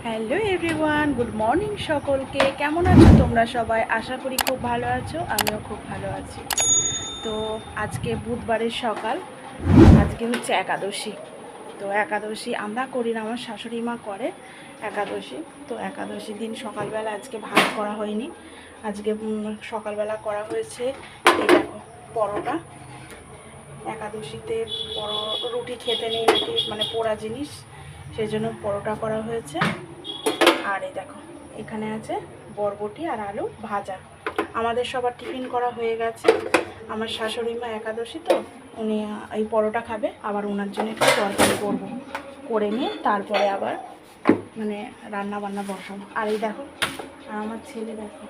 Hello everyone, good morning সকলকে। কেমন আছো তোমরা সবাই? আশা করি খুব ভালো আছো, আমিও খুব ভালো আছি। তো আজকে বুধবারের সকাল, আজকে হচ্ছে একাদশী। তো একাদশী আমরা করি না, আমার শাশুড়ি মা করে একাদশী। তো একাদশী দিন সকালবেলা আজকে ভাত করা হয়নি, আজকে সকালবেলা করা হয়েছে এই দেখো পরোটা। একাদশীতে রুটি খেতে নেই নাকি, মানে পোড়া জিনিস, সেই জন্য পরোটা করা হয়েছে। আর এই দেখো এখানে আছে বরবটি আর আলু ভাজা। আমাদের সবার টিফিন করা হয়ে গেছে। আমার শাশুড়ি মা একাদশী, তো উনি এই পরোটা খাবে, আবার ওনার জন্য একটু তরকারি করবো, করে নিয়ে তারপরে আবার মানে রান্না বান্না বসাবো। আর এই দেখো, আর আমার ছেলে দেখো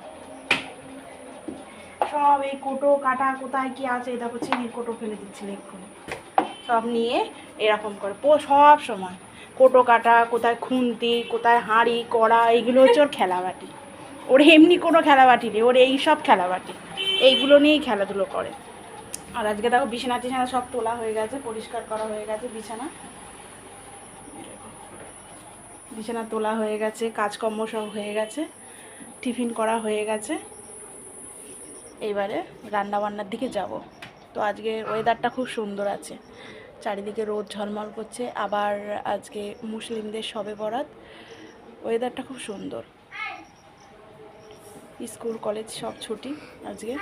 সব এই কোটো কাটা কোথায় কি আছে, এই দেখো চিনির কোটো ফেলে দিচ্ছিল এক্ষুনি, সব নিয়ে এরকম করে সব সময় কোটো কাটা, কোথায় খুন্তি, কোথায় হাঁড়ি কড়া, এইগুলো হচ্ছে ওর খেলাবাটি। ওর এমনি কোনো খেলাবাটি নেই, ওর এই সব খেলাবাটি, এইগুলো নিয়েই খেলাধুলো করে। আর আজকে দেখো বিছানা টিছানা সব তোলা হয়ে গেছে, পরিষ্কার করা হয়ে গেছে, বিছানা তোলা হয়ে গেছে, কাজকর্ম সব হয়ে গেছে, টিফিন করা হয়ে গেছে। এইবারে রান্নাবান্নার দিকে যাব। তো আজকে ওয়েদারটা খুব সুন্দর আছে, চারিদিকে রোদ ঝলমল করছে, আবার আজকে মুসলিমদের শবে বরাত, ওয়েদারটা খুব সুন্দর। স্কুল কলেজ সব ছুটি আজকে।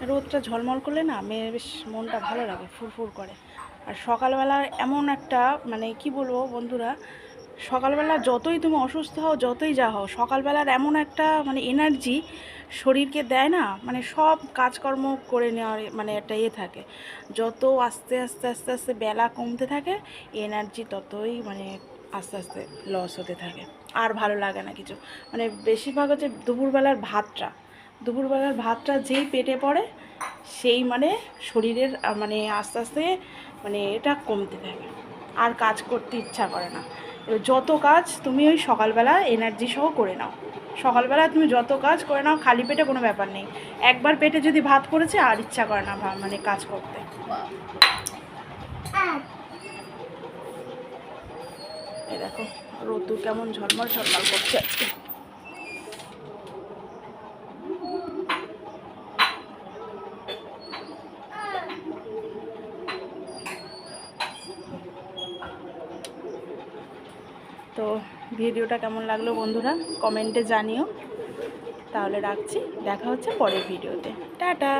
রোদটা ঝলমল করলে না মেয়ের বেশ মনটা ভালো লাগে, ফুরফুর করে। আর সকালবেলার এমন একটা, মানে কি বলবো বন্ধুরা, সকালবেলা যতই তুমি অসুস্থ হও, যতই যা হও, সকালবেলার এমন একটা মানে এনার্জি শরীরকে দেয় না, মানে সব কাজকর্ম করে নেওয়ার মানে একটা থাকে। যত আস্তে আস্তে আস্তে আস্তে বেলা কমতে থাকে, এনার্জি ততই মানে আস্তে আস্তে লস হতে থাকে, আর ভালো লাগে না কিছু। মানে বেশিরভাগ হচ্ছে দুপুরবেলার ভাতটা যেই পেটে পড়ে, সেই মানে শরীরের মানে আস্তে আস্তে মানে এটা কমতে থাকে, আর কাজ করতে ইচ্ছা করে না। যত কাজ তুমি ওই সকালবেলা এনার্জি সহ করে নাও, সকালবেলা তুমি যত কাজ করে নাও, খালি পেটে কোনো ব্যাপার নেই। একবার পেটে যদি ভাত পড়েছে আর ইচ্ছা করে না মানে কাজ করতে। এই দেখো রোদ্দুর কেমন ঝলমল ঝলমল করছে আজকে। তো ভিডিওটা কেমন লাগলো বন্ধুরা কমেন্টে জানিও। তাহলে রাখছি, দেখা হচ্ছে পরের ভিডিওতে। টাটা।